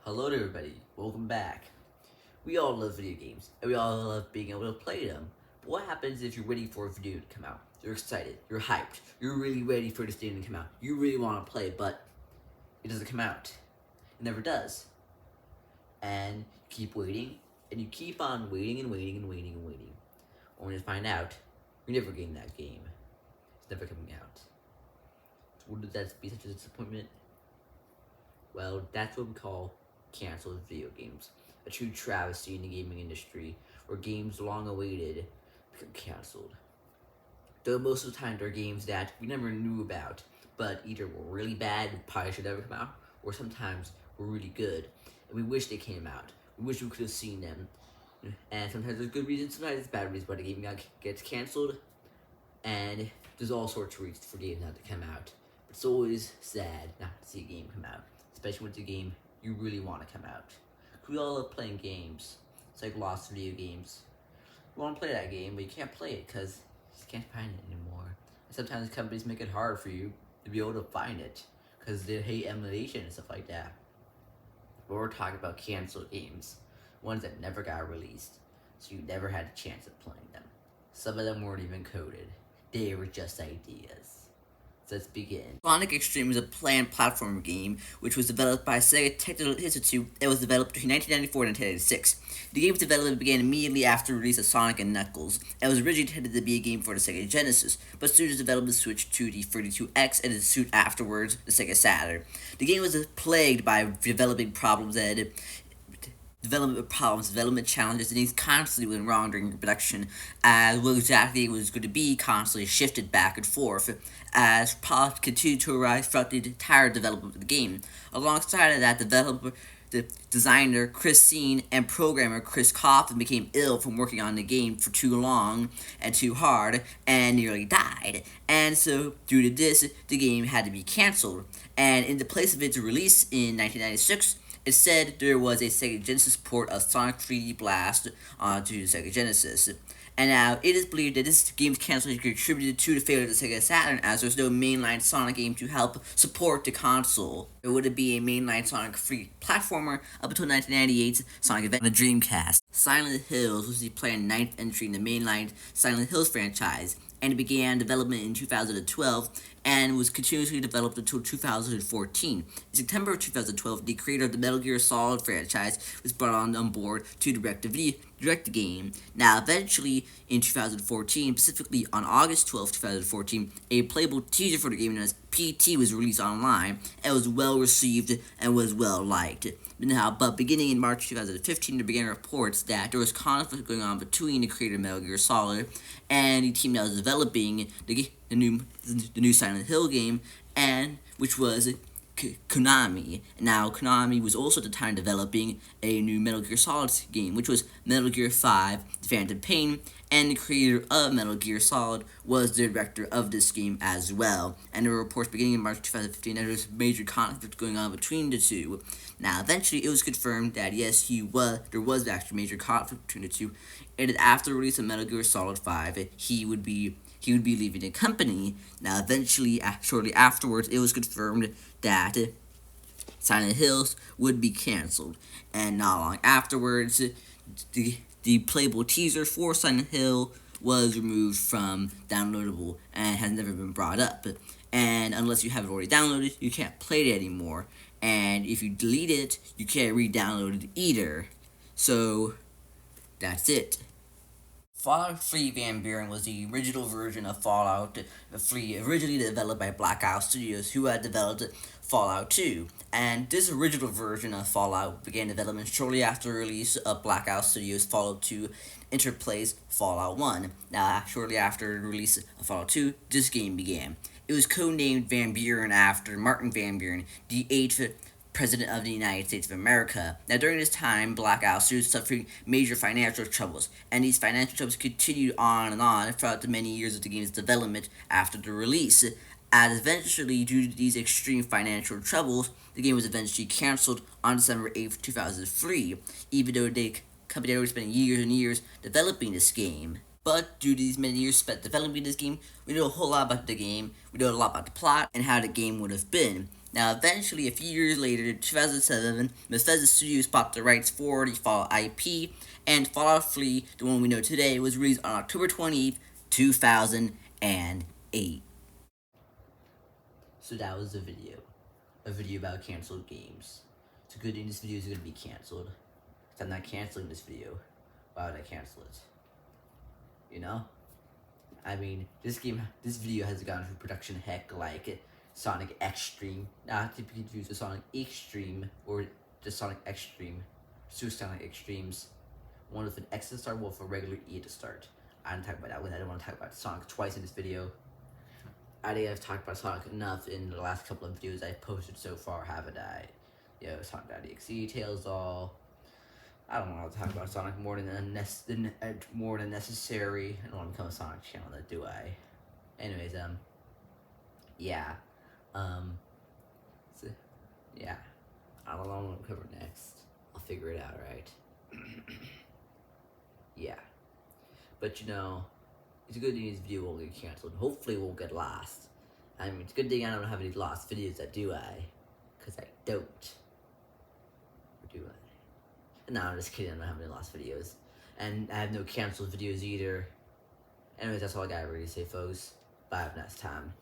Hello to everybody, welcome back. We all love video games, and we all love being able to play them. But what happens if you're waiting for a video to come out? You're excited, you're hyped, you're really ready for this game to come out. You really want to play, but it doesn't come out. It never does. And you keep waiting, and you keep on waiting and waiting and waiting and waiting. Only to find out, you're never getting that game. It's never coming out. So wouldn't that be such a disappointment? Well, that's what we call canceled video games. A true travesty in the gaming industry, where games long awaited become canceled. Though most of the time they're games that we never knew about, but either were really bad and probably should never come out, or sometimes were really good, and we wish they came out. We wish we could have seen them. And sometimes there's good reasons, sometimes it's bad reasons why the game gets canceled, and there's all sorts of reasons for games not to come out. But it's always sad not to see a game come out, especially when it's a game you really want to come out. We all love playing games. It's like lost video games. You want to play that game, but you can't play it because you just can't find it anymore. And sometimes companies make it hard for you to be able to find it because they hate emulation and stuff like that. But we're talking about canceled games, ones that never got released, so you never had a chance of playing them. Some of them weren't even coded. They were just ideas. Let's begin. Sonic X-treme is a planned platform game which was developed by Sega Technical Institute and was developed between 1994 and 1996. The game's development began immediately after the release of Sonic and Knuckles and was originally intended to be a game for the Sega Genesis, but studio's development switched to the 32X and soon afterwards the Sega Saturn. The game was plagued by development challenges, and things constantly went wrong during production, as what exactly it was going to be constantly shifted back and forth, as problems continued to arise throughout the entire development of the game. Alongside of that, the designer Chris Scene and programmer Chris Coffin became ill from working on the game for too long and too hard and nearly died. And so, due to this, the game had to be cancelled. And in the place of its release in 1996, it said there was a Sega Genesis port of Sonic 3D Blast onto the Sega Genesis. And now, it is believed that this game's cancellation contributed to the failure of the Sega Saturn, as there's no mainline Sonic game to help support the console. There would be a mainline Sonic free platformer up until 1998's Sonic Adventure on the Dreamcast. Silent Hills was the planned ninth entry in the mainline Silent Hills franchise, and it began development in 2012 and was continuously developed until 2014. In September of 2012, the creator of the Metal Gear Solid franchise was brought on board to direct the game. Now, eventually, in 2014, specifically on August 12, 2014, a playable teaser for the game known as PT was released online and was well received and was well liked. But beginning in March 2015, there began reports that there was conflict going on between the creator of Metal Gear Solid and the team that was developing the new Silent Hill game, and which was Konami. Now, Konami was also at the time developing a new Metal Gear Solid game, which was Metal Gear 5: The Phantom Pain, and the creator of Metal Gear Solid was the director of this game as well. And there were reports beginning in March 2015 that there was major conflict going on between the two. Now, eventually, it was confirmed that yes, there was actually major conflict between the two, and after the release of Metal Gear Solid 5, he would be leaving the company. Now, eventually, shortly afterwards, it was confirmed that Silent Hills would be canceled. And not long afterwards, the playable teaser for Silent Hill was removed from downloadable and has never been brought up. And unless you have it already downloaded, you can't play it anymore. And if you delete it, you can't re-download it either. So, that's it. Fallout 3 Van Buren was the original version of Fallout 3, originally developed by Black Isle Studios, who had developed Fallout 2. And this original version of Fallout began development shortly after the release of Black Isle Studios' Fallout 2 Interplays Fallout 1. Now, shortly after the release of Fallout 2, this game began. It was codenamed Van Buren after Martin Van Buren, the 8th President of the United States of America. Now, during this time, Black Isle Studios was suffering major financial troubles, and these financial troubles continued on and on throughout the many years of the game's development after the release. As eventually, due to these extreme financial troubles, the game was eventually canceled on December 8th, 2003, even though the company had already spent years and years developing this game. But due to these many years spent developing this game, we know a whole lot about the game, we know a lot about the plot, and how the game would have been. Now, eventually, a few years later, in 2007, Bethesda Studios bought the rights for the Fallout IP, and Fallout 3, the one we know today, was released on October 20th, 2008. So that was the video. A video about canceled games. It's a good thing this video is going to be canceled. Because I'm not canceling this video. Why would I cancel it? You know? I mean, this video has gone through production heck like Sonic X-treme. Not to be confused with Sonic X-treme or just Sonic X-treme. Two Sonic X-tremes. One with an X to start, one with a regular E to start. I didn't talk about that one. I don't want to talk about Sonic twice in this video. I think I've talked about Sonic enough in the last couple of videos I've posted so far, haven't I? Sonic.exe, Tails All. I don't want to talk about Sonic more than necessary. I don't want to become a Sonic channel, do I? Anyways, yeah. So, yeah. I don't know what I'm going to cover next. I'll figure it out, right? Yeah. But it's a good thing this video won't get canceled. Hopefully it won't get lost. I mean, it's a good thing I don't have any lost videos, do I? Because I don't. Or do I? No, I'm just kidding, I don't have any lost videos. And I have no canceled videos either. Anyways, that's all I gotta really say, folks. Bye, next time.